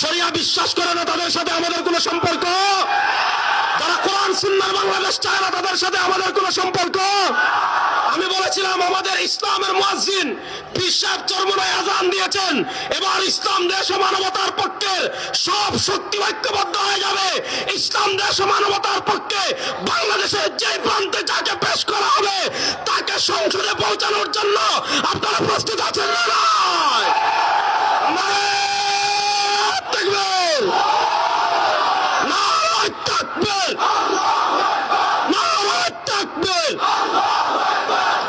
শরিয়া বিশ্বাস করে না তাদের সাথে আমাদের কোনো সম্পর্ক, যারা কোরআন সুন্নাহর বাংলাদেশ চায় না তাদের সাথে আমাদের কোনো সম্পর্ক। আমি বলেছিলাম আমাদের ইসলামের মুয়াজ্জিন পীর সাহেব চরমোনায় আযান দিয়েছেন, এবার ইসলাম দেশ ও মানবতার পক্ষে সব শক্তি ঐক্যবদ্ধ হয়ে যাবে। ইসলাম দেশ ও মানবতার পক্ষে বাংলাদেশের যে প্রান্তে যাকে পেশ করা হবে তাকে সংসদে পৌঁছানোর জন্য আপনারা প্রস্তুত আছেন না?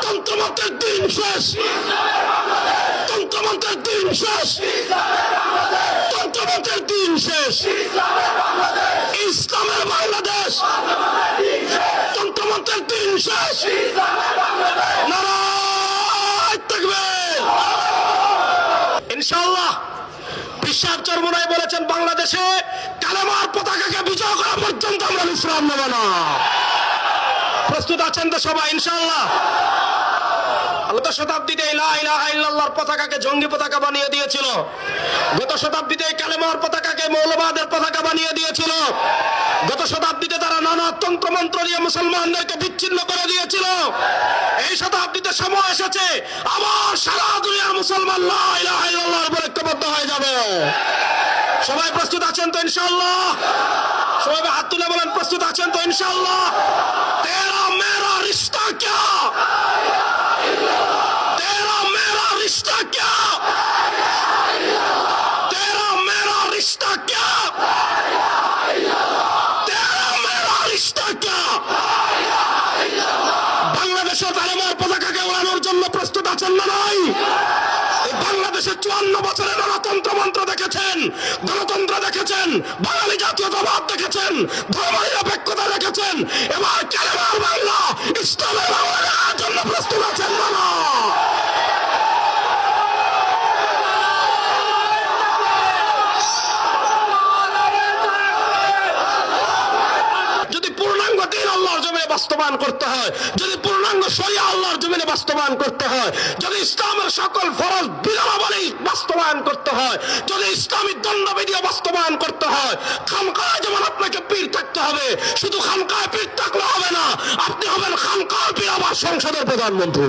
তন্ত্রমন্ত্রের দিন শেষ, তন্ত্রমন্ত্রের দিন শেষ, তন্ত্রমন্ত্রের দিন শেষ। ইসলামের বাংলাদেশ, তন্ত্রমন্ত্রের দিন শেষ। নারায়ে তাকবীর। ইনশাআল্লাহ পীর সাহেব চরমোনাই বলেছেন বাংলাদেশে কালেমার পতাকাকে বিজয় করা পর্যন্ত আমরা বিশ্রাম নেব না। প্রস্তুত আছেন তো সবাই ইনশাআল্লাহ? গত শতাব্দীতে লা ইলাহা ইল্লাল্লাহর পতাকাকে জঙ্গি পতাকা বানিয়ে দিয়েছিল, গত শতাব্দীতে কালেমার পতাকাকে মৌলবাদের পতাকা বানিয়ে দিয়েছিল, গত শতাব্দীতে তারা নানা তন্ত্রমন্ত্র দিয়ে মুসলমানদেরকে বিচ্ছিন্ন করে দিয়েছিল। এই শতাব্দীতে সময় এসেছে আবার সারা দুনিয়ার মুসলমান লা ইলাহা ইল্লাল্লাহর উপর ঐক্যবদ্ধ হয়ে যাবে। সবাই প্রস্তুত আছেন তো ইনশাআল্লাহ? সবাই হাত তুলে বলেন প্রস্তুত আছেন তো ইনশাআল্লাহ? তেরা মেরা রিশতা ক্যা, तेरा मेरा रिश्ता क्या, तेरा मेरा रिश्ता क्या, तेरा मेरा रिश्ता क्या। বাংলাদেশের কালেমার পতাকাকে ওড়ানোর জন্য প্রস্তুত আছেন না নাই? এই বাংলাদেশের 54 বছরের গণতন্ত্র মন্ত্র দেখেছেন, গণতন্ত্র দেখেছেন, বাঙালি জাতীয়তাবাদ দেখেছেন, ধর্মনিরপেক্ষতা দেখেছেন, এবার কালেমার বাংলা, ইসলামের বাংলা দেখার জন্য প্রস্তুত আছেন না? যদি পূর্ণাঙ্গ দ্বীন আল্লাহর জমিনে বাস্তবায়ন করতে হয়, যদি পূর্ণাঙ্গ শরিয়া আল্লাহর জমিনে বাস্তবায়ন করতে হয়, যদি ইসলামের সকল ফরজ বিধানাবলী বাস্তবায়ন করতে হয়, যদি ইসলামী দণ্ডবিধি বাস্তবায়ন করতে হয়, খানকায় যেমন আপনাকে পীর থাকতে হবে, শুধু খানকায় পীর থাকলে হবে না, আপনি হবেন খানকার পীর আবার সংসদের প্রধানমন্ত্রী।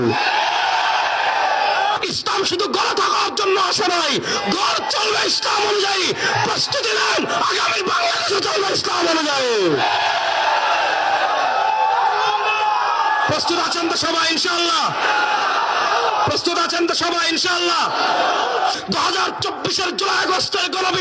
ইসলাম শুধু গড়ে থাকার জন্য আসে নাই, গড় চলবে ইসলাম অনুযায়ী। প্রস্তুতি নেন, আগামী বাংলাদেশে চলবে ইসলাম অনুযায়ী। প্রস্তুত আছেন তো সবাই ইনশাআল্লাহ? প্রস্তুত আছেন তো সবাই ইনশাআল্লাহ? 2024-এর জুলাই আগস্টের গণ